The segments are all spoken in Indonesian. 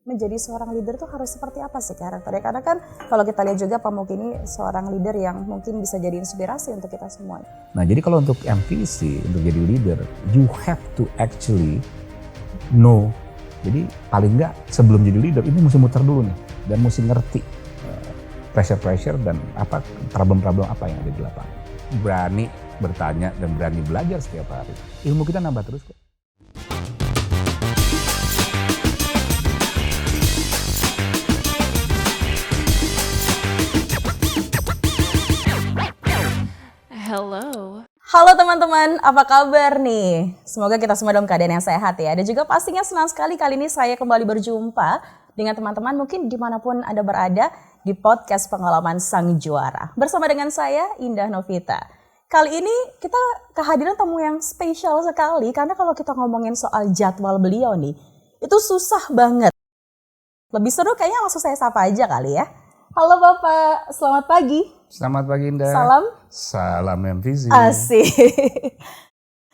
menjadi seorang leader tuh harus seperti apa sih karakternya? Karena kan kalau kita lihat juga Pak Muki ini seorang leader yang mungkin bisa jadi inspirasi untuk kita semua. Nah jadi kalau untuk MVC, untuk jadi leader, you have to actually know. Jadi paling nggak sebelum jadi leader ini mesti muter dulu nih dan mesti ngerti pressure dan apa problem-problem apa yang ada di lapangan. Berani bertanya dan berani belajar setiap hari. Ilmu kita nambah terus kok. Halo teman-teman, apa kabar nih? Semoga kita semua dalam keadaan yang sehat ya. Dan juga pastinya senang sekali kali ini saya kembali berjumpa dengan teman-teman mungkin dimanapun Anda berada di podcast Pengalaman Sang Juara. Bersama dengan saya, Indah Novita. Kali ini kita kehadiran tamu yang spesial sekali karena kalau kita ngomongin soal jadwal beliau nih, itu susah banget. Lebih seru kayaknya langsung saya sapa aja kali ya. Halo Bapak, selamat pagi. Selamat pagi Indah. Salam MVC. Asik.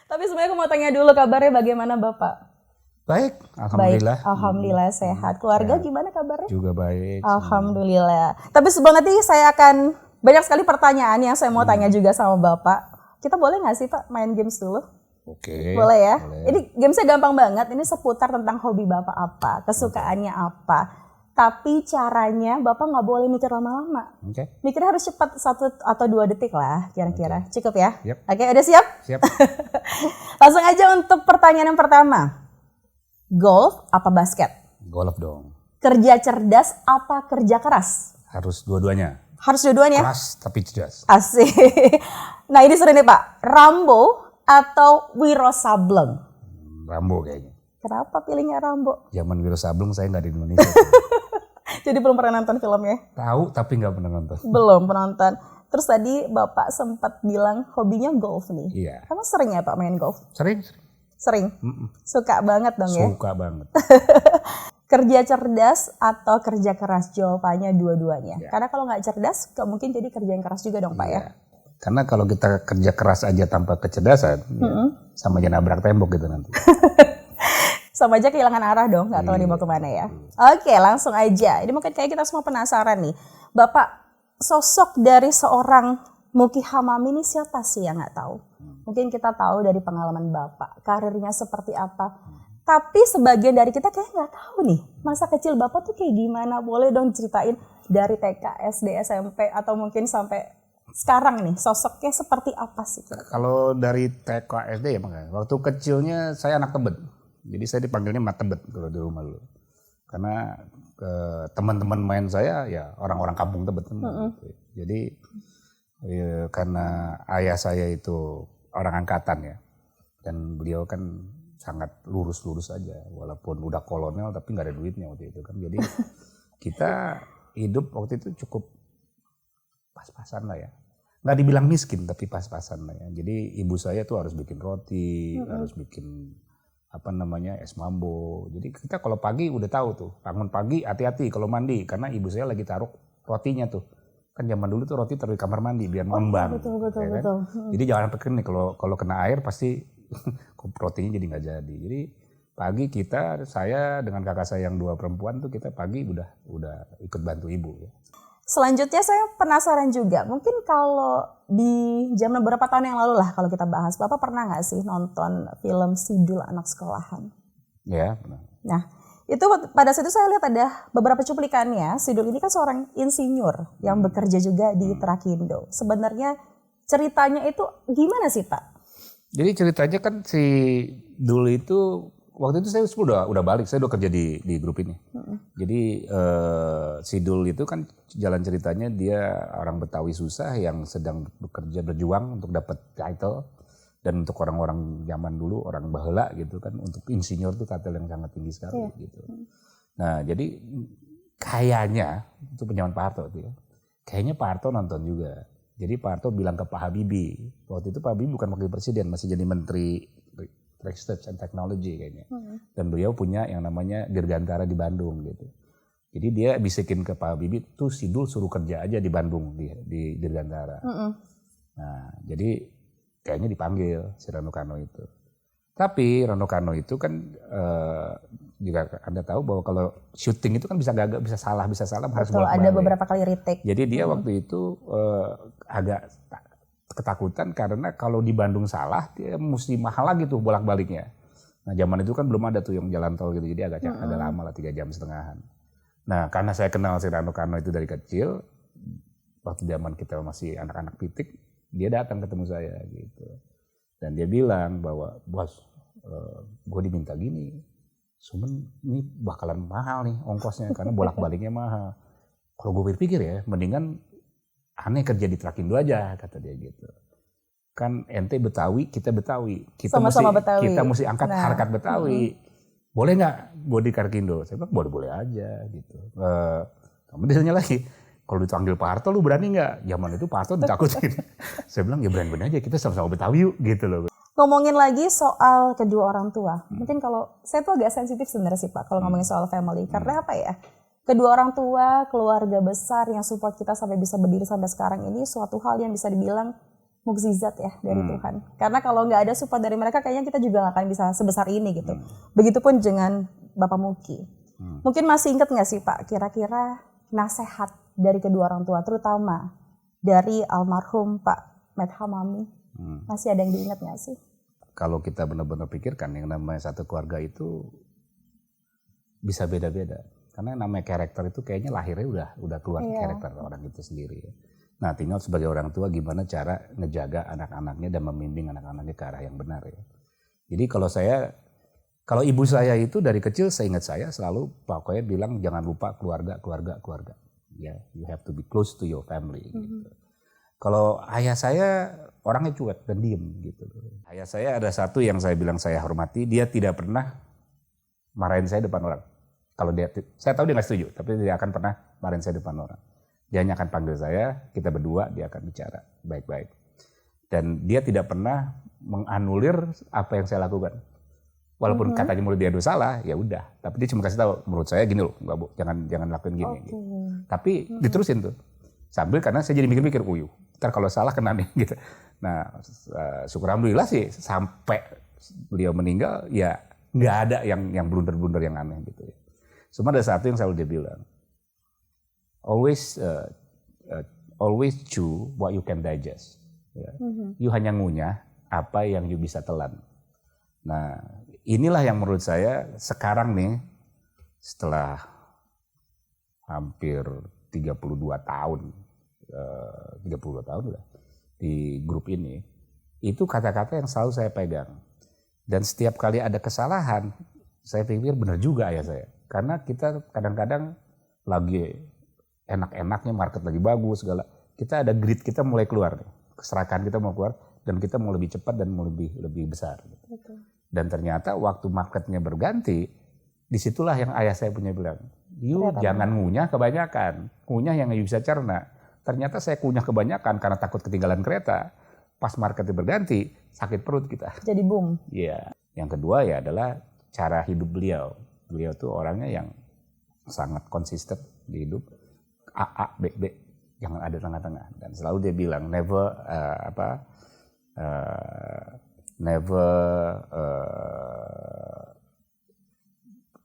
Tapi sebenarnya aku mau tanya dulu kabarnya bagaimana Bapak? Baik, alhamdulillah. Baik, alhamdulillah sehat. Keluarga gimana kabarnya? Juga baik. Alhamdulillah. Tapi sebelum nanti saya akan banyak sekali pertanyaan yang saya mau tanya juga sama Bapak. Kita boleh nggak sih Pak main games dulu? Oke. Boleh ya? Boleh. Ini gamesnya gampang banget. Ini seputar tentang hobi Bapak apa, kesukaannya apa. Tapi caranya Bapak nggak boleh mikir lama-lama. Oke. Mikirnya harus cepat 1 atau 2 detik lah kira-kira. Cukup ya? Yep. Oke, udah siap? Siap. Langsung aja untuk pertanyaan yang pertama. Golf apa basket? Golf dong. Kerja cerdas apa kerja keras? Harus dua-duanya. Harus dua-duanya? Keras tapi cerdas. Asik. Nah ini seru nih Pak. Rambo atau Wiro Sableng? Rambo kayaknya. Kenapa pilihnya Rambo? Zaman Wiro Sableng saya nggak di Indonesia. Jadi belum pernah nonton filmnya? Tahu tapi nggak pernah nonton. Belum penonton. Terus tadi Bapak sempat bilang hobinya golf nih. Iya. Emang sering ya Pak main golf? Sering. Sering? Suka banget dong ya? Suka banget. Kerja cerdas atau kerja keras? Jawabannya dua-duanya. Ya. Karena kalau nggak cerdas, gak mungkin jadi kerja yang keras juga dong Pak ya? Karena kalau kita kerja keras aja tanpa kecerdasan, ya, sama aja nabrak tembok gitu nanti. Sama aja kehilangan arah dong, nggak tahu nih mau kemana ya. Oke, langsung aja. Ini mungkin kayak kita semua penasaran nih. Bapak, sosok dari seorang Muki Hamami ini siapa sih yang nggak tahu? Mungkin kita tahu dari pengalaman Bapak, karirnya seperti apa. Tapi sebagian dari kita kayak nggak tahu nih, masa kecil Bapak tuh kayak gimana? Boleh dong ceritain dari TK, SD, SMP, atau mungkin sampai sekarang nih, sosoknya seperti apa sih? Kalau dari TK SD ya makanya. Waktu kecilnya saya anak Tebet. Jadi saya dipanggilnya Mat Tebet kalau di rumah dulu. Karena teman-teman main saya ya orang-orang kampung Tebet. Gitu. Jadi karena ayah saya itu orang angkatan ya. Dan beliau kan sangat lurus-lurus aja. Walaupun udah kolonel tapi nggak ada duitnya waktu itu kan. Jadi kita hidup waktu itu cukup pas-pasan lah ya. Nggak dibilang miskin tapi pas-pasan lah ya. Jadi ibu saya tuh harus bikin roti, harus bikin es mambo. Jadi kita kalau pagi udah tahu tuh, bangun pagi hati-hati kalau mandi karena ibu saya lagi taruh rotinya tuh. Kan zaman dulu tuh roti taruh di kamar mandi biar ngembang. Betul. Ya kan? Jadi jangan sampai kering nih kalau kena air pasti rotinya jadi nggak jadi. Jadi pagi saya dengan kakak saya yang 2 perempuan tuh kita pagi udah ikut bantu ibu ya. Selanjutnya saya penasaran juga, mungkin kalau di zaman beberapa tahun yang lalu lah kalau kita bahas, Bapak pernah nggak sih nonton film Sidul Anak Sekolahan? Ya, benar. Nah, itu pada saat itu saya lihat ada beberapa cuplikannya. Sidul ini kan seorang insinyur yang bekerja juga di Trakindo. Sebenarnya ceritanya itu gimana sih Pak? Jadi ceritanya kan si Dul itu waktu itu saya udah balik, saya udah kerja di grup ini. Jadi si Dul itu kan jalan ceritanya dia orang Betawi susah yang sedang berjuang untuk dapat title. Dan untuk orang-orang zaman dulu, orang baheula gitu kan, untuk insinyur tuh title yang sangat tinggi sekali gitu. Nah jadi kayaknya, itu penjaman Pak Harto tuh ya, kayaknya Pak Harto nonton juga. Jadi Pak Harto bilang ke Pak Habibie, waktu itu Pak Habibie bukan wakil presiden, masih jadi menteri Research and Technology kayaknya. Dan beliau punya yang namanya Dirgantara di Bandung gitu. Jadi dia bisikin ke Pak Habibie, tuh si Dul suruh kerja aja di Bandung di Dirgantara. Nah jadi kayaknya dipanggil si Rano Karno itu. Tapi Rano Karno itu kan juga Anda tahu bahwa kalau syuting itu kan bisa gagal, bisa salah, harus Betul, ada bolak-balik. beberapa kali retake. Jadi dia waktu itu agak ketakutan karena kalau di Bandung salah dia mesti mahal lagi tuh bolak-baliknya. Nah zaman itu kan belum ada tuh yang jalan tol gitu, jadi agak lama lah 3,5 jam. Nah karena saya kenal si Rano Karno itu dari kecil, waktu zaman kita masih anak-anak pitik, dia datang ketemu saya gitu. Dan dia bilang bahwa bos, gue diminta gini, cuman ini bakalan mahal nih ongkosnya karena bolak-baliknya mahal. Kalau gue berpikir ya, mendingan aneh kerja di Trakindo aja, kata dia gitu. Kan ente Betawi, kita Betawi. Sama-sama Betawi. Kita mesti angkat harkat Betawi. Boleh nggak gue di Trakindo? Saya bilang boleh aja gitu. Kamu ditanya lagi, kalau dipanggil Pak Harto lu berani nggak? Zaman itu Pak Harto ditakutin. Saya bilang ya berani aja, kita sama-sama Betawi yuk gitu loh. Ngomongin lagi soal kedua orang tua. Mungkin kalau saya tuh agak sensitif sebenarnya sih Pak kalau ngomongin soal family. Karena apa ya? Kedua orang tua, keluarga besar yang support kita sampai bisa berdiri sampai sekarang ini suatu hal yang bisa dibilang mukjizat ya dari Tuhan. Karena kalau nggak ada support dari mereka kayaknya kita juga nggak akan bisa sebesar ini gitu. Begitupun dengan Bapak Muki. Mungkin masih ingat nggak sih Pak kira-kira nasihat dari kedua orang tua terutama dari almarhum Pak Med Hamami? Masih ada yang diingat nggak sih? Kalau kita benar-benar pikirkan yang namanya satu keluarga itu bisa beda-beda. Karena namanya karakter itu kayaknya lahirnya udah keluar karakter orang itu sendiri. Nah tinggal sebagai orang tua gimana cara ngejaga anak-anaknya dan membimbing anak-anaknya ke arah yang benar ya. Jadi kalau ibu saya itu dari kecil seingat saya selalu pokoknya bilang jangan lupa keluarga. Ya, you have to be close to your family gitu. Kalau ayah saya orangnya cuek dan diem gitu. Ayah saya ada satu yang saya bilang saya hormati, dia tidak pernah marahin saya depan orang. Kalau saya tahu dia nggak setuju, tapi dia akan pernah marahin saya depan orang. Dia hanya akan panggil saya, kita berdua, dia akan bicara baik-baik. Dan dia tidak pernah menganulir apa yang saya lakukan. Walaupun katanya menurut dia itu salah, ya udah. Tapi dia cuma kasih tahu, menurut saya gini loh, jangan lakuin gini. Gitu. Tapi diterusin tuh. Sambil karena saya jadi mikir-mikir, ntar kalau salah kena nih gitu. Nah, syukur alhamdulillah sih sampai beliau meninggal, ya nggak ada yang blunder-blunder yang aneh gitu ya. Cuma ada satu yang selalu dia bilang, always chew what you can digest. Ya. You hanya ngunyah apa yang you bisa telan. Nah, inilah yang menurut saya sekarang nih setelah hampir 32 tahun udah di grup ini, itu kata-kata yang selalu saya pegang. Dan setiap kali ada kesalahan, saya pikir benar juga ayah saya. Karena kita kadang-kadang lagi enak-enaknya, market lagi bagus segala, kita ada grit kita mulai keluar nih. Keserakahan kita mau keluar dan kita mau lebih cepat dan mau lebih besar. Betul. Dan ternyata waktu marketnya berganti, disitulah yang ayah saya punya bilang, jangan ngunyah kebanyakan, ngunyah yang bisa cerna. Ternyata saya kunyah kebanyakan karena takut ketinggalan kereta. Pas marketnya berganti, sakit perut kita. Jadi boom. Iya. Yang kedua ya adalah cara hidup beliau. Beliau tuh orangnya yang sangat konsisten di hidup. A, B, jangan ada tengah-tengah. Dan selalu dia bilang never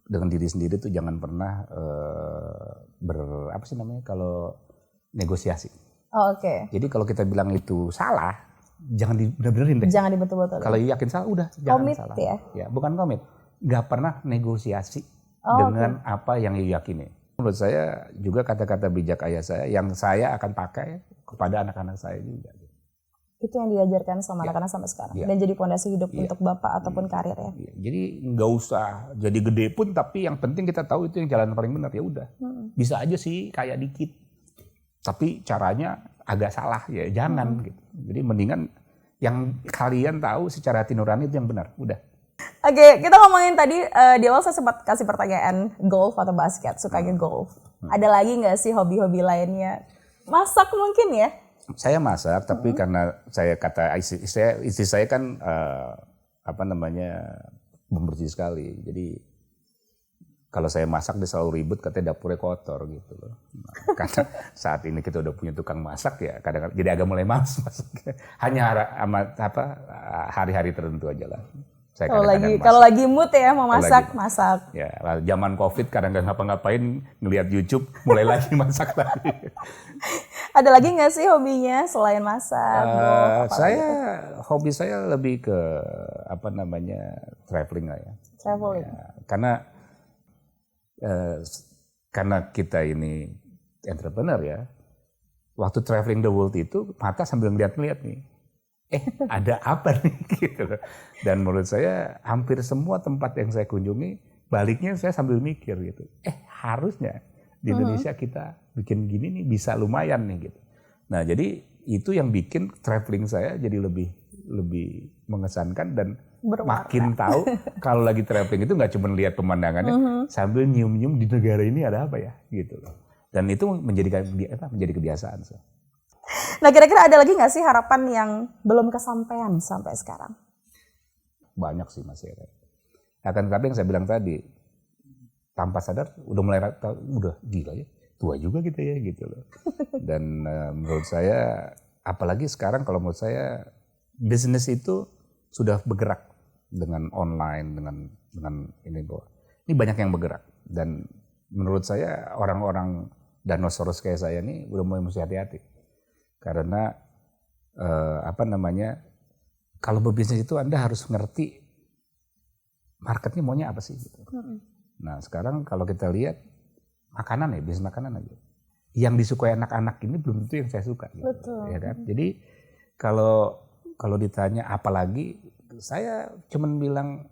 dengan diri sendiri tuh jangan pernah kalau negosiasi. Oh, oke. Jadi kalau kita bilang itu salah, jangan dibener-benerin deh. Jangan dibetul-betul. Kalau yakin salah, udah jangan komit salah. Ya, bukan komit. Gak pernah negosiasi dengan apa yang yakini. Menurut saya juga kata-kata bijak ayah saya yang saya akan pakai kepada anak-anak saya juga. Itu yang diajarkan sama anak-anak sampai sekarang. Dan jadi fondasi hidup untuk Bapak ataupun karir ya. Jadi nggak usah jadi gede pun, tapi yang penting kita tahu itu yang jalan paling benar, ya udah. Bisa aja sih kayak dikit, tapi caranya agak salah ya jangan gitu. Jadi mendingan yang kalian tahu secara hati nurani itu yang benar, udah. Oke, kita ngomongin tadi di awal saya sempat kasih pertanyaan golf atau basket, sukanya golf. Ada lagi nggak sih hobi-hobi lainnya? Masak mungkin ya? Saya masak, tapi karena saya kata istri saya kan pembersih sekali. Jadi kalau saya masak dia selalu ribut, katanya dapurnya kotor gitu loh. Nah, karena saat ini kita udah punya tukang masak ya, kadang-kadang jadi agak mulai malas masak. Hanya hari-hari tertentu aja lah. Saya Kalau kadang-kadang lagi kalau masak. lagi mood ya mau masak, lagi- masak. Ya, zaman COVID kadang nggak ngapa-ngapain, ngelihat YouTube, mulai lagi masak lagi. Ada lagi nggak sih hobinya selain masak, golf, apa lagi Saya tuh? hobi saya lebih ke apa namanya traveling lah ya. Traveling. Ya, eh, karena kita ini entrepreneur ya. Waktu traveling the world itu mata sambil ngeliat-ngeliat nih. Ada apa nih gitu loh. Dan menurut saya hampir semua tempat yang saya kunjungi baliknya saya sambil mikir gitu. Harusnya di Indonesia kita bikin gini nih bisa lumayan nih gitu. Nah, jadi itu yang bikin traveling saya jadi lebih mengesankan dan Berwarna. makin tahu kalau lagi traveling itu nggak cuma lihat pemandangannya sambil nyium-nyium di negara ini ada apa ya gitu loh. Dan itu menjadi kebiasaan. So. Nah kira-kira ada lagi nggak sih harapan yang belum kesampaian sampai sekarang? Banyak sih Mas Hera. Akan tetapi yang saya bilang tadi, tanpa sadar udah gila ya, tua juga kita ya gitu loh. Dan menurut saya, apalagi sekarang kalau menurut saya, bisnis itu sudah bergerak dengan online, dengan ini banyak yang bergerak. Dan menurut saya orang-orang dinosaurus kayak saya ini udah mulai mesti hati-hati. Karena kalau berbisnis itu Anda harus ngerti marketnya maunya apa sih gitu. Nah sekarang kalau kita lihat makanan ya, bisnis makanan aja. Yang disukai anak-anak ini belum tentu yang saya suka. Gitu, Betul. ya kan? Jadi kalau ditanya apalagi, saya cuman bilang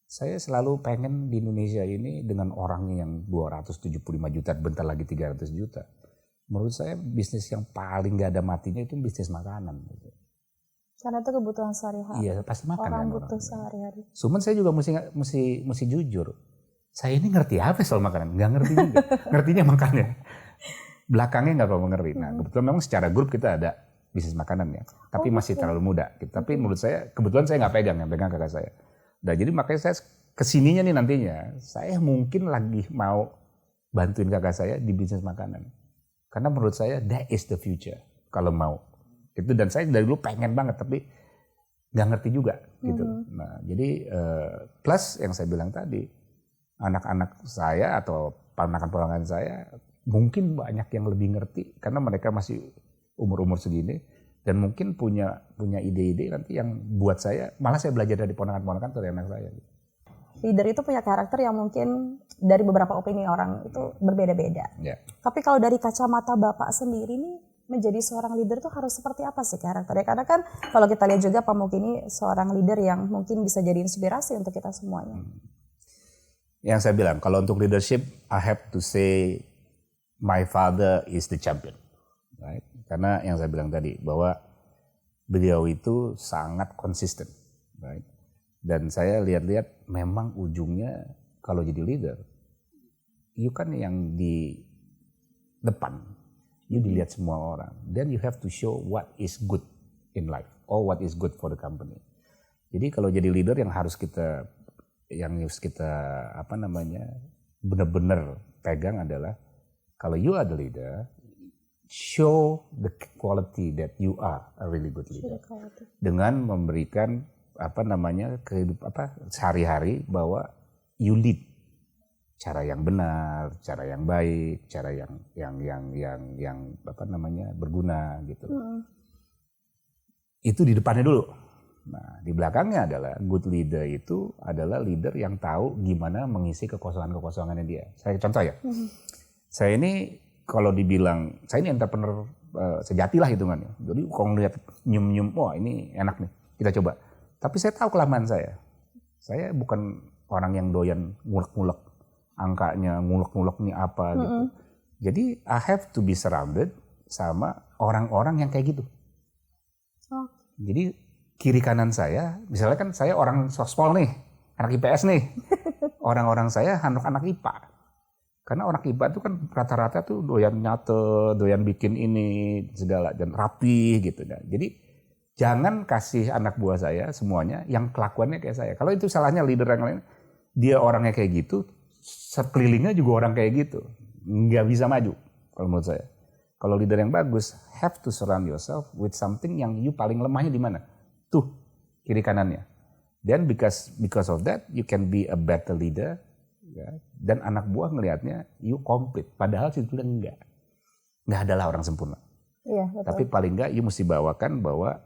saya selalu pengen di Indonesia ini dengan orangnya yang 275 juta, bentar lagi 300 juta. Menurut saya bisnis yang paling gak ada matinya itu bisnis makanan. Gitu. Karena itu kebutuhan sehari-hari. Iya pasti makan Orang kan butuh sehari-hari. Cuman saya juga mesti jujur. Saya ini ngerti apa soal makanan? Nggak ngerti juga. Ngertinya makannya. Belakangnya nggak terlalu ngerti. Nah kebetulan memang secara grup kita ada bisnis makanan ya. Tapi masih terlalu muda. Tapi menurut saya, kebetulan saya nggak pegang, yang pegang kakak saya. Nah jadi makanya saya kesininya nih nantinya, saya mungkin lagi mau bantuin kakak saya di bisnis makanan. Karena menurut saya that is the future kalau mau. Itu dan saya dari dulu pengen banget tapi nggak ngerti juga gitu. Nah jadi plus yang saya bilang tadi, anak-anak saya atau ponakan-ponakan saya mungkin banyak yang lebih ngerti karena mereka masih umur-umur segini dan mungkin punya ide-ide nanti yang buat saya malah saya belajar dari ponakan-ponakan atau dari anak saya. Leader itu punya karakter yang mungkin dari beberapa opini orang itu berbeda-beda. Ya. Tapi kalau dari kacamata Bapak sendiri nih, menjadi seorang leader itu harus seperti apa sih karakternya? Karena kan kalau kita lihat juga Pak Muki ini seorang leader yang mungkin bisa jadi inspirasi untuk kita semuanya. Yang saya bilang, kalau untuk leadership, I have to say my father is the champion. Right? Karena yang saya bilang tadi, bahwa beliau itu sangat konsisten. Right? Dan saya lihat-lihat memang ujungnya kalau jadi leader, you kan yang di depan, you dilihat semua orang. Then you have to show what is good in life or what is good for the company. Jadi kalau jadi leader yang harus kita benar-benar pegang adalah kalau you are the leader, show the quality that you are a really good leader. Dengan memberikan sehari-hari bahwa you lead cara yang benar, cara yang baik, cara yang berguna gitu. Itu di depannya dulu. Nah, di belakangnya adalah good leader itu adalah leader yang tahu gimana mengisi kekosongan-kekosongannya dia. Saya contoh ya. Saya ini kalau dibilang saya ini entrepreneur sejati lah hitungannya. Jadi kalau lihat nyium-nyium, wah ini enak nih, kita coba. Tapi saya tahu kelemahan saya. Saya bukan orang yang doyan ngulek-ngulek angkanya, ngulek-ngulek nih apa gitu. Jadi I have to be surrounded sama orang-orang yang kayak gitu. Jadi kiri kanan saya, misalnya kan saya orang sospol nih, anak IPS nih. Orang-orang saya anak IPA. Karena orang IPA itu kan rata-rata tuh doyan nyate, doyan bikin ini segala dan rapi gitu. Jadi jangan kasih anak buah saya semuanya yang kelakuannya kayak saya. Kalau itu salahnya leader yang lain, dia orangnya kayak gitu, sekelilingnya juga orang kayak gitu. Nggak bisa maju kalau menurut saya. Kalau leader yang bagus, have to surround yourself with something yang you paling lemahnya di mana? Tuh, kiri kanannya. Then because of that, you can be a better leader. Ya. Dan anak buah ngelihatnya you complete. Padahal sebetulnya nggak adalah orang sempurna. Iya, betul. Tapi paling nggak you mesti bawakan bahwa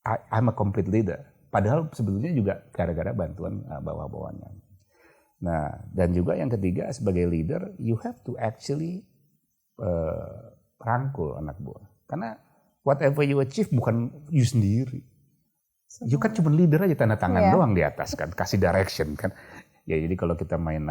I'm a complete leader. Padahal sebetulnya juga gara-gara bantuan bawah-bawahnya. Nah, dan juga yang ketiga sebagai leader, you have to actually rangkul anak buah. Karena whatever you achieve bukan you sendiri. You kan cuma leader aja, tanda tangan doang di atas kan, kasih direction kan. Ya jadi kalau kita main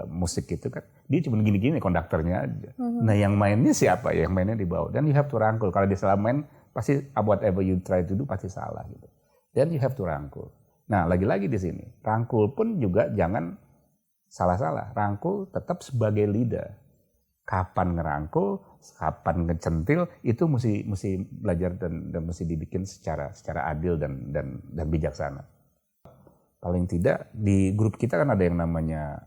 musik itu kan, dia cuma gini-gini konduktornya aja. Nah yang mainnya siapa ya? Yang mainnya di bawah. Dan you have to rangkul. Kalau dia salah main, pasti whatever you try to do pasti salah gitu. Dan you have to rangkul. Nah lagi-lagi di sini, rangkul pun juga jangan salah-salah. Rangkul tetap sebagai leader. Kapan ngerangkul, kapan ngecentil, itu mesti belajar dan mesti dibikin secara adil dan bijaksana. Paling tidak di grup kita kan ada yang namanya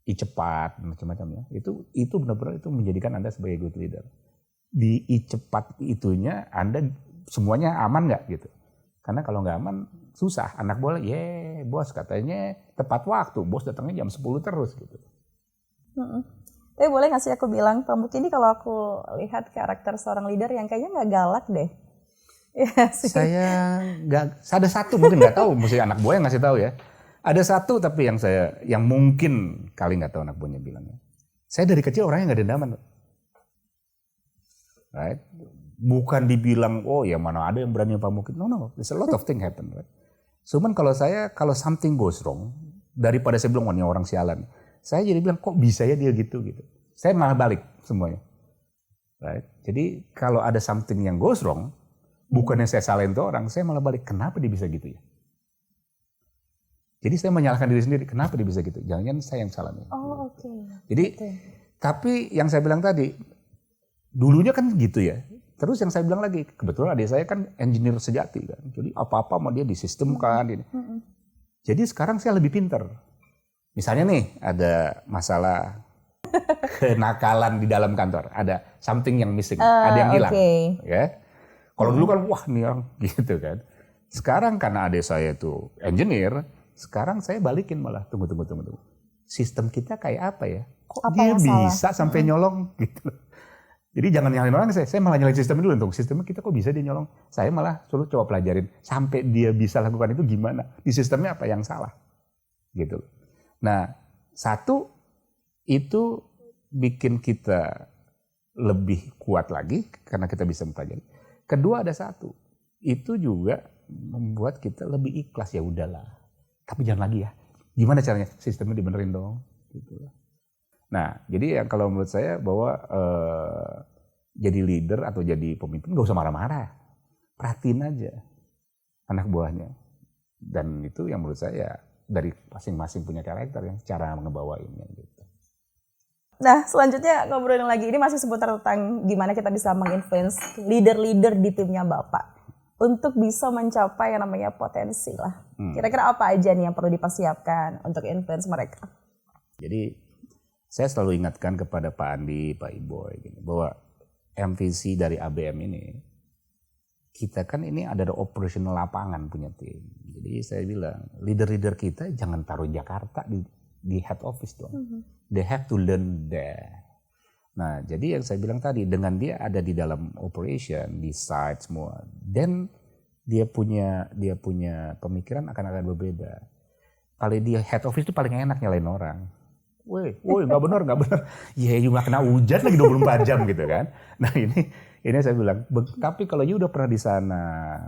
I-Cepat macam-macam ya. Itu benar-benar itu menjadikan Anda sebagai good leader. Di I-Cepat itunya Anda semuanya aman nggak gitu? Karena kalau nggak aman susah. Anak boleh, bos katanya tepat waktu, bos datangnya jam 10 terus gitu. Tapi boleh nggak sih aku bilang, Pak Muki ini kalau aku lihat karakter seorang leader yang kayaknya nggak galak deh. Ya, saya ada satu mungkin nggak tahu, mesti anak buah yang ngasih tahu ya. Ada satu tapi yang mungkin kali nggak tahu anak buahnya bilangnya. Saya dari kecil orangnya nggak dendaman. Right? Bukan dibilang ya mana ada yang berani Pak Muki. No, there's a lot of things happen. Right? Cuman kalau something goes wrong, daripada saya bilang ini orang sialan. Saya jadi bilang kok bisa ya dia gitu. Saya malah balik semuanya. Right? Jadi kalau ada something yang goes wrong, bukannya saya salahin tuh orang, saya malah balik kenapa dia bisa gitu ya. Jadi saya menyalahkan diri sendiri, kenapa dia bisa gitu? Jangan-jangan saya yang salah nih. Oh oke. Jadi tapi yang saya bilang tadi, dulunya kan gitu ya. Terus yang saya bilang lagi, kebetulan adik saya kan engineer sejati kan. Jadi apa-apa mau dia disistemkan. Jadi sekarang saya lebih pinter. Misalnya nih ada masalah kenakalan di dalam kantor, ada something yang missing, ada yang hilang, ya. Kalau dulu kan wah nih orang gitu kan. Sekarang karena adik saya itu engineer, sekarang saya balikin malah tunggu. Sistem kita kayak apa ya? Kok dia bisa sampai nyolong gitu. Jadi jangan nyalain orang, saya malah nyalain sistem dulu. Untuk sistemnya kita kok bisa dia nyolong. Saya malah suruh coba pelajarin sampai dia bisa lakukan itu gimana. Di sistemnya apa yang salah gitu. Nah, satu itu bikin kita lebih kuat lagi karena kita bisa mempelajari. Kedua ada satu, itu juga membuat kita lebih ikhlas, ya udahlah. Tapi jangan lagi ya. Gimana caranya? Sistemnya dibenerin dong. Gitu. Nah, jadi yang kalau menurut saya bahwa jadi leader atau jadi pemimpin nggak usah marah-marah, perhatiin aja anak buahnya. Dan itu yang menurut saya dari masing-masing punya karakter yang cara ngebawainnya gitu. Nah selanjutnya ngobrolin lagi, ini masih seputar tentang gimana kita bisa menginfluence leader-leader di timnya Bapak untuk bisa mencapai yang namanya potensi lah. Kira-kira apa aja nih yang perlu dipersiapkan untuk influence mereka? Jadi saya selalu ingatkan kepada Pak Andi, Pak Iboy gini, bahwa MVC dari ABM ini, kita kan ini ada operational lapangan punya tim. Jadi saya bilang, leader-leader kita jangan taruh Jakarta di head office dong. They have to learn there. Nah, jadi yang saya bilang tadi, dengan dia ada di dalam operation, di site semua, dan dia punya pemikiran akan berbeda. Kalau dia head office itu paling enak nyalain orang. Woi, nggak benar. Ya, you nggak kena hujan lagi 24 jam gitu kan. Nah ini saya bilang, tapi kalau you udah pernah di sana,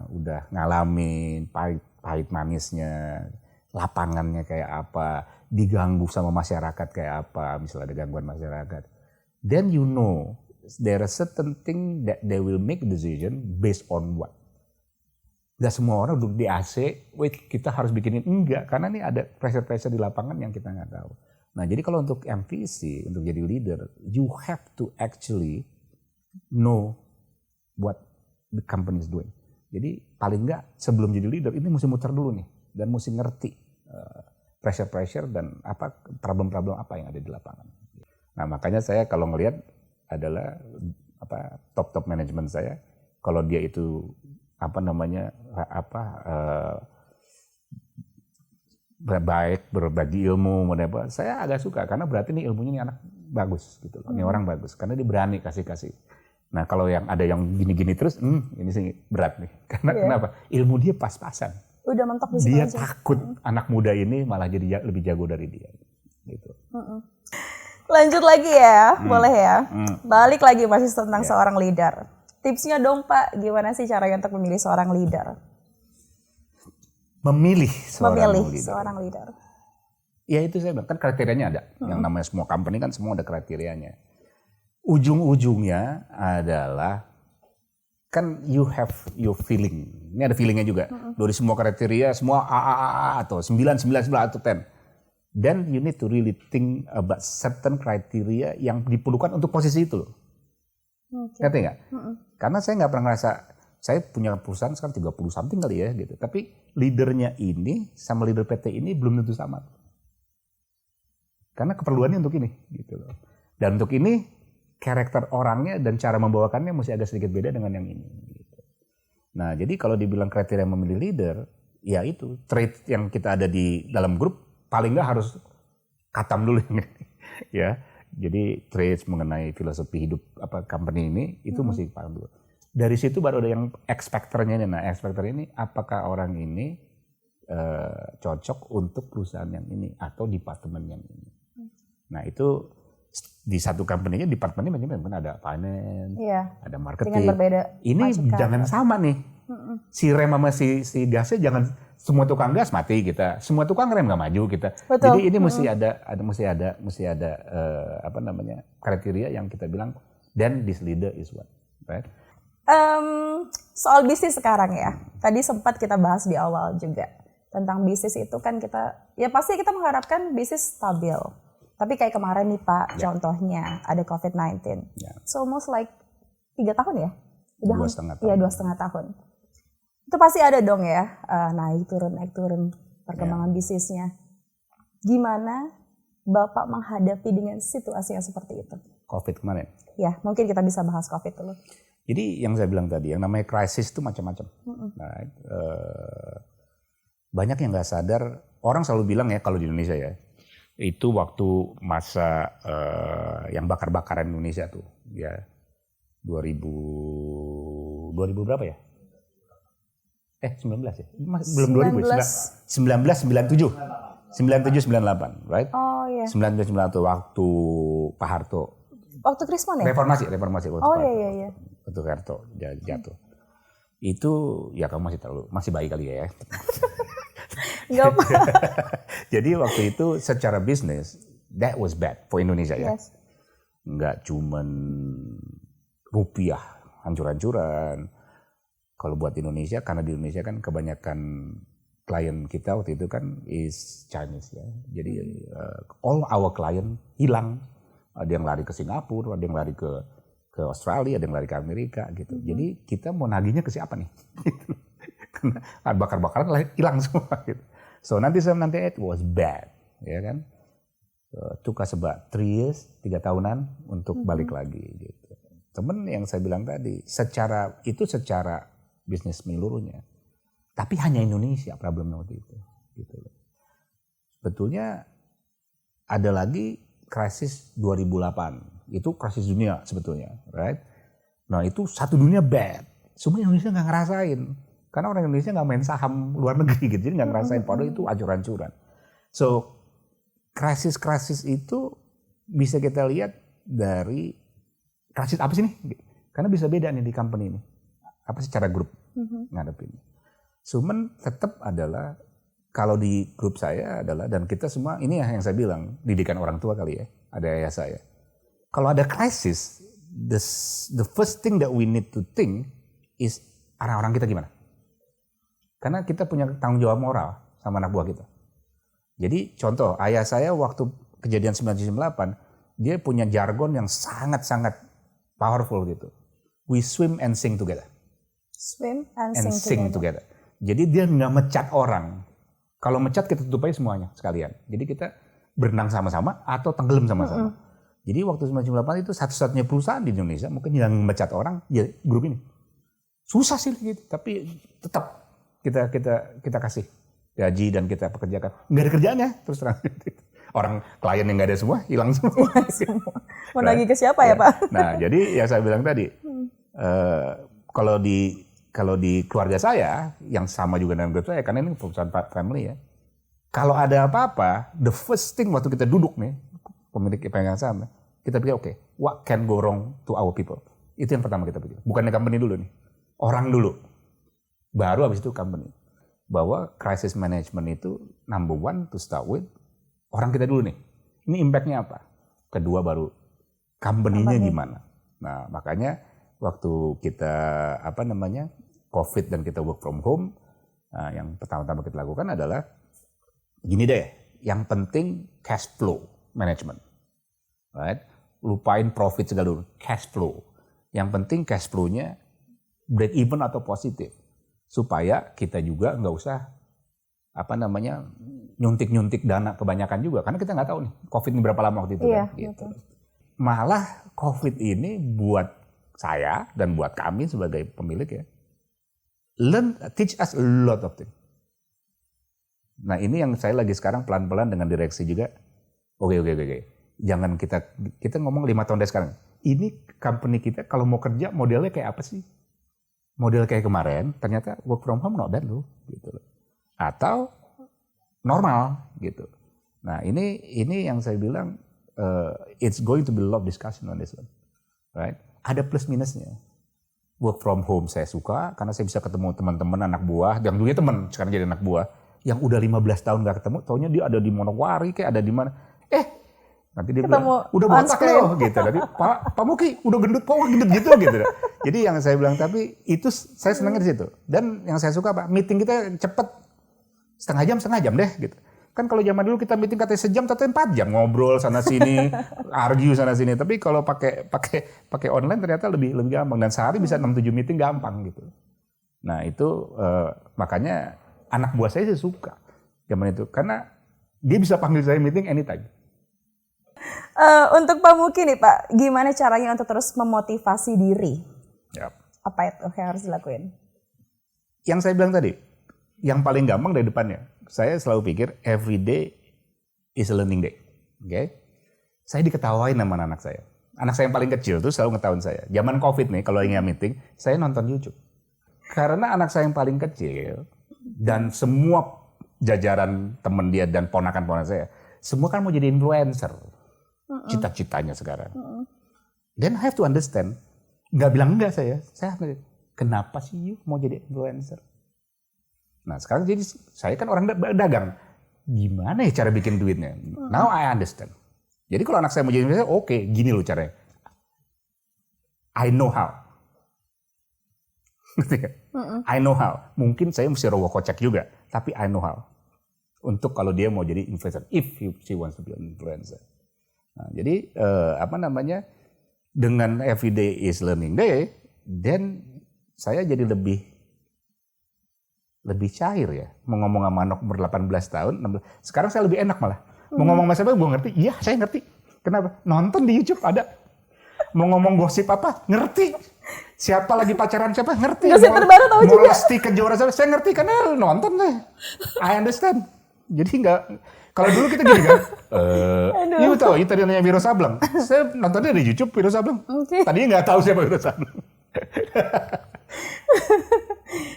udah ngalamin pahit manisnya, lapangannya kayak apa, diganggu sama masyarakat kayak apa, misalnya ada gangguan masyarakat, then you know there are certain thing that they will make decision based on what. Gak semua orang duduk di AC, wait kita harus bikinin, enggak, karena ini ada pressure di lapangan yang kita nggak tahu. Nah jadi kalau untuk MVC, untuk jadi leader, you have to actually know what the company is doing. Jadi paling nggak sebelum jadi leader ini mesti muter dulu nih dan mesti ngerti pressure dan apa problem-problem apa yang ada di lapangan. Nah makanya saya kalau ngelihat adalah top manajemen saya, kalau dia itu baik, berbagi ilmu, whatever. Saya agak suka karena berarti nih ilmunya nih anak bagus gitu loh. Ini orang bagus karena dia berani kasih. Nah kalau yang ada yang gini-gini terus, ini sih berat nih. Karena kenapa? Ilmu dia pas-pasan. Udah mentok di situ Dia aja. takut anak muda ini malah jadi lebih jago dari dia. Gitu. Lanjut lagi ya, boleh ya. Balik lagi masih tentang seorang leader. Tipsnya dong Pak, gimana sih caranya untuk memilih seorang leader? Memilih seorang leader. Ya itu saya bilang, kan kriterianya ada. Yang namanya semua company kan semua ada kriterianya. Ujung-ujungnya adalah, kan you have your feeling. Ini ada feelingnya juga. Dari semua kriteria, semua A atau 9 atau 10. Then you need to really think about certain criteria yang diperlukan untuk posisi itu loh. Ngerti nggak? Karena saya nggak pernah ngerasa, saya punya perusahaan sekarang 30 something kali ya gitu. Tapi leadernya ini sama leader PT ini belum tentu sama. Karena keperluannya untuk ini gitu loh. Dan untuk ini karakter orangnya dan cara membawakannya mesti agak sedikit beda dengan yang ini gitu. Nah, jadi kalau dibilang kriteria memilih leader, ya itu trait yang kita ada di dalam grup paling nggak harus katam dulu ya. Jadi traits mengenai filosofi hidup company ini itu mesti paham dulu. Dari situ baru ada yang expectornya ini. Nah, expector ini apakah orang ini cocok untuk perusahaan yang ini atau departemen yang ini. Nah, itu di satu company-nya departemennya mungkin ada finance, ada marketing. Dengan berbeda. Ini jangan sama nih. Si rem sama si gasnya jangan semua tukang gas mati kita, semua tukang rem nggak maju kita. Betul. Jadi ini mesti ada kriteria yang kita bilang then this leader is what, right? Soal bisnis sekarang ya, tadi sempat kita bahas di awal juga tentang bisnis itu kan pasti kita mengharapkan bisnis stabil. Tapi kayak kemarin nih Pak, contohnya ada COVID-19. So almost like 3 tahun ya? 2,5 tahun. Iya 2,5 tahun. Itu pasti ada dong ya, naik turun perkembangan bisnisnya. Gimana Bapak menghadapi dengan situasi yang seperti itu? COVID kemarin? Ya, mungkin kita bisa bahas COVID dulu. Jadi yang saya bilang tadi, yang namanya krisis itu macam-macam. Banyak yang nggak sadar, orang selalu bilang ya kalau di Indonesia ya, itu waktu masa yang bakar-bakaran Indonesia tuh, ya 2000 berapa ya? 19 ya? Belum 2000 ya? 1997. 97-98, right? Oh iya. 1998 waktu Pak Harto. Waktu Krismon ya? Reformasi waktu Pak Harto. Iya. Waktu Pak Harto jatuh. Itu ya kamu masih bayi kali ya. Enggak apa. Jadi waktu itu secara bisnis that was bad for Indonesia ya. Yes. Enggak cuman rupiah hancur-hancuran. Kalau buat Indonesia, karena di Indonesia kan kebanyakan klien kita waktu itu kan is Chinese ya. Jadi all our client hilang. Ada yang lari ke Singapura, ada yang lari ke Australia, ada yang lari ke Amerika gitu. Jadi kita mau nagihnya ke siapa nih? Karena bakar-bakaran hilang semua gitu. So 1998 was bad, ya kan? Took us about 3 years, 3 tahunan untuk balik lagi gitu. Temen yang saya bilang tadi, secara bisnis menyeluruhnya. Tapi hanya Indonesia problemnya waktu itu. Gitu. Sebetulnya ada lagi krisis 2008. Itu krisis dunia sebetulnya, right? Nah itu satu dunia bad. Semua Indonesia nggak ngerasain. Karena orang Indonesia nggak main saham luar negeri gitu. Jadi nggak ngerasain. Padahal itu hancur-hancuran. So krisis-krisis itu bisa kita lihat dari krisis apa sih nih? Karena bisa beda nih di company ini. Apa secara grup ngadepin. Cuman tetap adalah kalau di grup saya adalah dan kita semua ini yang saya bilang didikan orang tua kali ya. Ada ayah saya. Kalau ada krisis, the first thing that we need to think is orang-orang kita gimana? Karena kita punya tanggung jawab moral sama anak buah kita. Jadi contoh, ayah saya waktu kejadian 1998, dia punya jargon yang sangat-sangat powerful gitu. We swim and sing together. Swim and sing together. Jadi dia nggak mecat orang. Kalau mecat kita tutup aja semuanya sekalian. Jadi kita berenang sama-sama atau tenggelam sama-sama. Jadi waktu 1998 itu satu-satunya perusahaan di Indonesia mungkin yang mecat orang ya grup ini. Susah sih gitu, tapi tetap kita kasih gaji dan kita pekerjakan. Nggak ada kerjaannya, terus terang. Orang klien yang nggak ada semua, hilang semua. Mau nagih ke siapa ya Pak? Nah, jadi yang saya bilang tadi, kalau di keluarga saya, yang sama juga dengan grup saya, karena ini perusahaan family ya, kalau ada apa-apa, the first thing waktu kita duduk nih, pemilik pemegang saham, kita pikir oke, what can go wrong to our people? Itu yang pertama kita pikir. Bukannya company dulu nih, orang dulu. Baru habis itu company. Bahwa crisis management itu number one to start with, orang kita dulu nih. Ini impact-nya apa? Kedua baru company-nya gimana. Nah, makanya waktu kita COVID dan kita work from home, yang pertama-tama kita lakukan adalah gini deh, yang penting cash flow management. Right? Lupain profit segala dulu, cash flow. Yang penting cash flow-nya break even atau positif. Supaya kita juga nggak usah nyuntik-nyuntik dana kebanyakan juga. Karena kita nggak tahu nih COVID ini berapa lama waktu itu. Iya, kan? Gitu. Malah COVID ini buat saya dan buat kami sebagai pemilik ya, teach us a lot of things. Nah ini yang saya lagi sekarang pelan-pelan dengan direksi juga. Oke. Jangan kita ngomong 5 tahun dari sekarang. Ini company kita kalau mau kerja modelnya kayak apa sih? Model kayak kemarin ternyata work from home not bad loh. Gitu loh. Atau normal gitu. Nah ini yang saya bilang it's going to be a lot of discussion on this one, right? Ada plus minusnya. Work from home saya suka karena saya bisa ketemu teman-teman anak buah yang dulunya teman sekarang jadi anak buah yang udah 15 tahun gak ketemu, taunya dia ada di Manokwari kayak ada di mana. Nanti dia bilang udah botak loh gitu. Jadi Pak Muki udah gendut, gendut gitu. Jadi yang saya bilang tapi itu saya senangnya di situ. Dan yang saya suka Pak, meeting kita cepet. Setengah jam deh gitu. Kan kalau zaman dulu kita meeting katanya sejam atau 4 jam ngobrol sana sini, argue sana sini. Tapi kalau pakai online ternyata lebih gampang dan sehari bisa 6-7 meeting gampang gitu. Nah, itu makanya anak buah saya sih suka zaman itu karena dia bisa panggil saya meeting anytime. Untuk Pak Muki nih Pak, gimana caranya untuk terus memotivasi diri? Yep. Apa itu yang harus dilakuin? Yang saya bilang tadi, yang paling gampang dari depannya. Saya selalu pikir every day is a learning day. Okay? Saya diketawain sama anak saya. Anak saya yang paling kecil tuh selalu ngetawain saya. Zaman COVID nih kalau ingin meeting, saya nonton YouTube. Karena anak saya yang paling kecil dan semua jajaran teman dia dan ponakan-ponakan saya, semua kan mau jadi influencer. Cita-citanya sekarang. Then I have to understand. Nggak bilang enggak saya. Kenapa sih you mau jadi influencer? Nah sekarang jadi saya kan orang dagang. Gimana ya cara bikin duitnya? Now I understand. Jadi kalau anak saya mau jadi influencer, oke, gini loh caranya. I know how. I know how. Mungkin saya mesti rogoh kocek juga, tapi I know how. Untuk kalau dia mau jadi influencer, if she wants to be an influencer. Nah, jadi dengan everyday is learning day, then saya jadi lebih cair ya. Mau ngomong sama anak umur 18 tahun, 16. Sekarang saya lebih enak malah. Mau ngomong sama siapa gue ngerti. Iya, saya ngerti. Kenapa? Nonton di YouTube ada. Mau ngomong gosip apa? Ngerti. Siapa lagi pacaran siapa? Ngerti. Gosip terbaru tahu juga. Mau Lesti Kejora siapa? Saya ngerti karena nonton deh. I understand. Jadi enggak. Kalau dulu kita gini kan. Ibu tahu, itu tadi nanya Wiro Sableng. Saya nontonnya di YouTube Wiro Sableng. Okay. Tadinya nggak tahu siapa Wiro Sableng.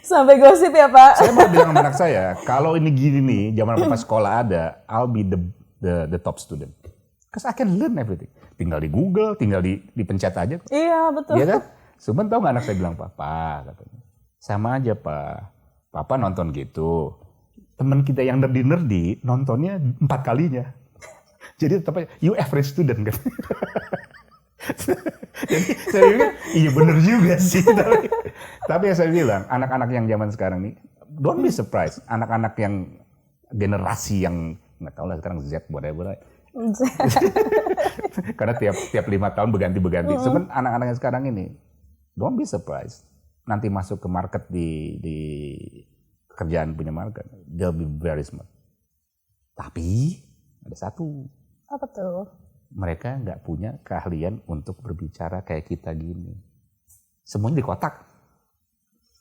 Sampai gosip ya Pak. Saya mau bilang sama anak saya, kalau ini gini nih, zaman pas sekolah ada, I'll be the top student. Because I can learn everything. Tinggal di Google, tinggal dipencet aja. Iya betul. Iya kan? Cuman tahu nggak anak saya bilang, Papa, katanya, sama aja Pak. Papa nonton gitu. Teman kita yang nerdy nontonnya 4 kalinya. Jadi tetap aja, you average student kan. Jadi saya pikir, iya bener juga sih. Tapi yang saya bilang, anak-anak yang zaman sekarang nih, don't be surprised. Anak-anak yang generasi yang, nggak tahu lah sekarang Z, whatever. Karena tiap 5 tahun berganti-berganti. Cuman anak-anak yang sekarang ini, don't be surprised. Nanti masuk ke market di kerjaan punya market, they'll be very smart. Tapi ada satu. Apa tuh? Mereka nggak punya keahlian untuk berbicara kayak kita gini. Semuanya di kotak.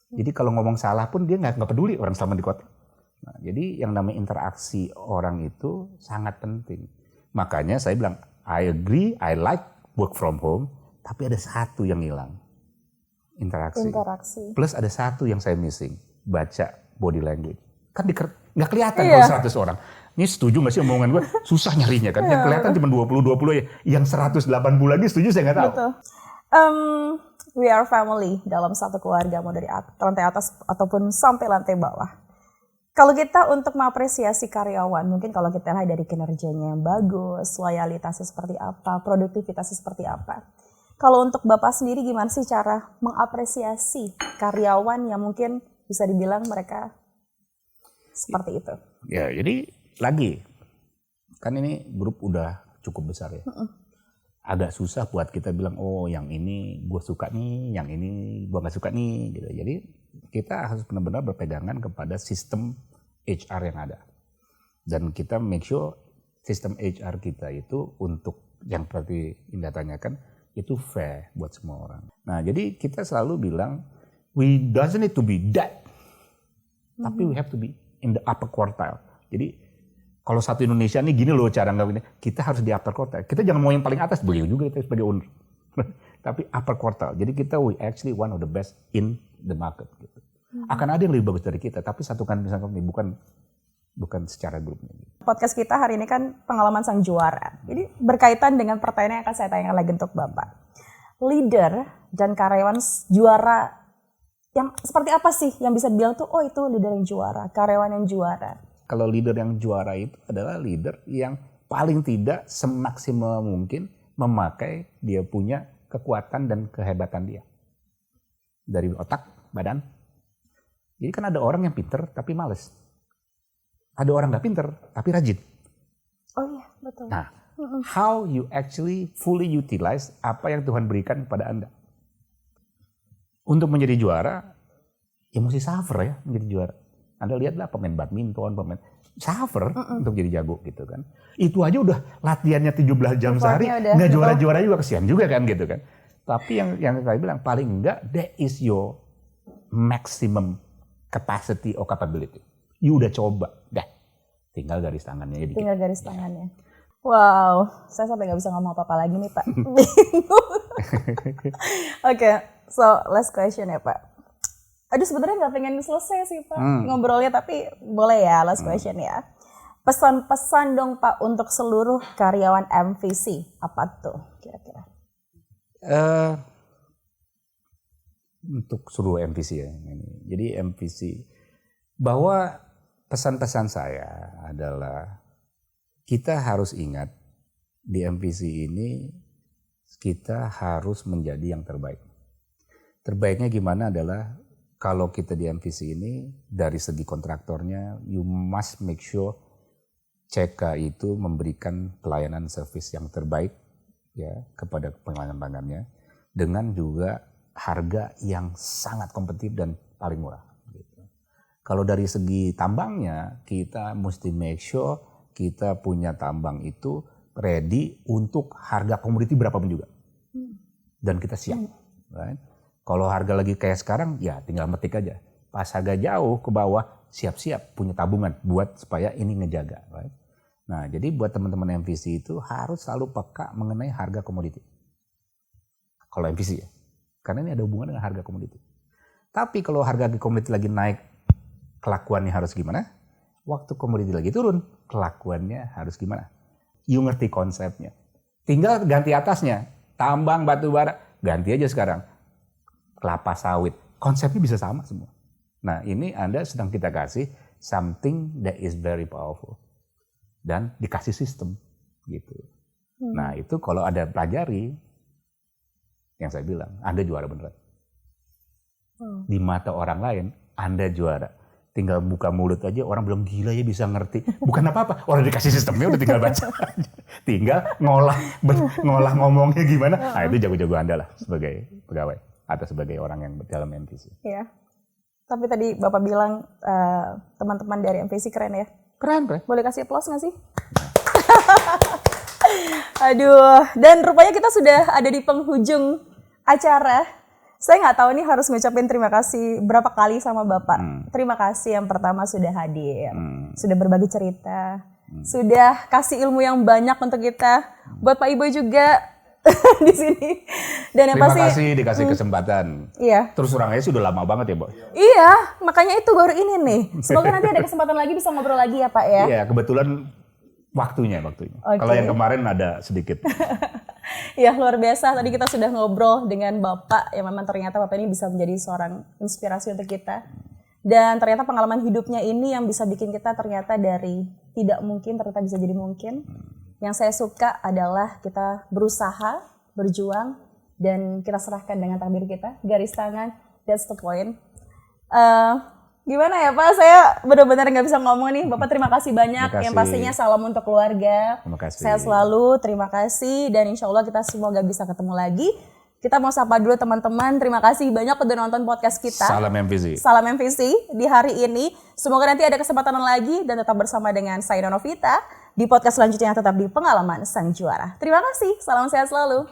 Jadi kalau ngomong salah pun dia nggak peduli orang selama di kotak. Nah, jadi yang namanya interaksi orang itu sangat penting. Makanya saya bilang, I agree, I like work from home, tapi ada satu yang hilang, interaksi. Plus ada satu yang saya missing, baca body language. Kan nggak kelihatan kalau 100 orang. Ini setuju nggak sih omongan gue? Susah nyarinya kan. Yang kelihatan cuma 20 aja. Yang 180 lagi setuju saya nggak tahu. Betul. We are family dalam satu keluarga, mau dari lantai atas ataupun sampai lantai bawah. Kalau kita untuk mengapresiasi karyawan, mungkin kalau kita lihat dari kinerjanya yang bagus, loyalitasnya seperti apa, produktivitasnya seperti apa. Kalau untuk Bapak sendiri gimana sih cara mengapresiasi karyawan yang mungkin bisa dibilang mereka seperti itu? Ya, jadi lagi, kan ini grup udah cukup besar ya. Agak susah buat kita bilang, oh yang ini gue suka nih, yang ini gue gak suka nih. Gitu. Jadi kita harus benar-benar berpegangan kepada sistem HR yang ada. Dan kita make sure sistem HR kita itu untuk yang seperti Indah tanyakan, itu fair buat semua orang. Nah jadi kita selalu bilang, we doesn't need to be that, tapi we have to be in the upper quartile. Jadi kalau satu Indonesia nih gini loh cara nggak ini, kita harus di upper quartile. Kita jangan mau yang paling atas, beliau juga kita sebagai owner. Tapi upper quartile. Jadi kita we actually one of the best in the market. Gitu. Akan ada yang lebih bagus dari kita, tapi satukan misalkan ini bukan secara grupnya. Podcast kita hari ini kan pengalaman sang juara. Jadi berkaitan dengan pertanyaan yang akan saya tanyakan lagi untuk Bapak. Leader dan karyawan juara yang seperti apa sih yang bisa dibilang tuh, oh itu leader yang juara, karyawan yang juara? Kalau leader yang juara itu adalah leader yang paling tidak semaksimal mungkin memakai dia punya kekuatan dan kehebatan dia. Dari otak, badan. Jadi kan ada orang yang pinter tapi males. Ada orang gak pinter tapi rajin. Oh iya, betul. Nah, how you actually fully utilize apa yang Tuhan berikan kepada Anda. Untuk menjadi juara, ya mesti suffer ya menjadi juara. Anda lihatlah pemain badminton, pemain suffer untuk jadi jago gitu kan. Itu aja udah latihannya 17 jam sehari, nggak juara-juara juga, kesian juga kan gitu kan. Tapi yang saya bilang paling enggak, that is your maximum capacity or capability. You udah coba, dah. Tinggal garis tangannya. Tinggal garis tangannya. Wow, saya sampai nggak bisa ngomong apa-apa lagi nih Pak. Bingung. Oke, so last question ya Pak. Aduh sebenarnya nggak pengen selesai sih Pak ngobrolnya, tapi boleh ya last question ya. Pesan-pesan dong Pak untuk seluruh karyawan MVC, apa tuh kira-kira? Untuk seluruh MVC ya. Jadi MVC, bahwa pesan-pesan saya adalah kita harus ingat di MVC ini kita harus menjadi yang terbaik. Terbaiknya gimana adalah kalau kita di MVC ini dari segi kontraktornya, you must make sure CK itu memberikan pelayanan service yang terbaik ya kepada pelanggan-pelanggannya dengan juga harga yang sangat kompetitif dan paling murah. Gitu. Kalau dari segi tambangnya, kita mesti make sure kita punya tambang itu ready untuk harga komoditi berapapun juga. Dan kita siap. Right? Kalau harga lagi kayak sekarang, ya tinggal metik aja. Pas harga jauh ke bawah, siap-siap punya tabungan buat supaya ini ngejaga. Right? Nah, jadi buat teman-teman MVC itu harus selalu peka mengenai harga komoditi. Kalau MVC ya. Karena ini ada hubungan dengan harga komoditi. Tapi kalau harga komoditi lagi naik, kelakuannya harus gimana? Waktu komoditi lagi turun, kelakuannya harus gimana? You ngerti konsepnya. Tinggal ganti atasnya. Tambang, batu bara, ganti aja sekarang. Kelapa sawit, konsepnya bisa sama semua. Nah ini Anda sedang kita kasih something that is very powerful. Dan dikasih sistem. Gitu. Nah itu kalau ada pelajari, yang saya bilang, Anda juara beneran. Di mata orang lain, Anda juara. Tinggal buka mulut aja, orang bilang gila ya bisa ngerti. Bukan apa-apa, orang dikasih sistemnya udah tinggal baca. Tinggal ngolah ngomongnya gimana. Nah itu jago-jago Anda lah sebagai pegawai. Atau sebagai orang yang dalam MVC. Iya. Tapi tadi Bapak bilang teman-teman dari MVC keren ya? Keren. Boleh kasih applause nggak sih? Aduh, dan rupanya kita sudah ada di penghujung acara. Saya nggak tahu nih harus ngucapin terima kasih berapa kali sama Bapak. Terima kasih yang pertama sudah hadir, sudah berbagi cerita, sudah kasih ilmu yang banyak untuk kita. Buat Pak Iboy juga di sini. Dan yang Terima pasti kasih dikasih kesempatan. iya. Terus terang aja sudah lama banget ya, Boy. Iya, makanya itu baru ini nih. Semoga nanti ada kesempatan lagi bisa ngobrol lagi ya Pak ya. Iya, kebetulan waktunya. Oke. Kalau yang kemarin ada sedikit. Ya luar biasa, tadi kita sudah ngobrol dengan Bapak yang memang ternyata Bapak ini bisa menjadi seorang inspirasi untuk kita. Dan ternyata pengalaman hidupnya ini yang bisa bikin kita ternyata dari tidak mungkin ternyata bisa jadi mungkin. Yang saya suka adalah kita berusaha, berjuang, dan kita serahkan dengan takdir kita. Garis tangan, that's the point. Gimana ya Pak, saya benar-benar nggak bisa ngomong nih. Bapak terima kasih banyak. Terima kasih. Yang pastinya salam untuk keluarga. Terima kasih. Sehat selalu, terima kasih. Dan insya Allah kita semoga bisa ketemu lagi. Kita mau sapa dulu teman-teman. Terima kasih banyak udah nonton podcast kita. Salam MVC. Salam MVC di hari ini. Semoga nanti ada kesempatan lagi dan tetap bersama dengan saya Novita di podcast selanjutnya tetap di Pengalaman Sang Juara. Terima kasih. Salam sehat selalu.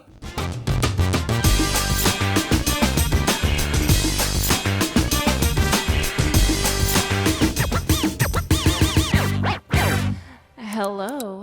Hello.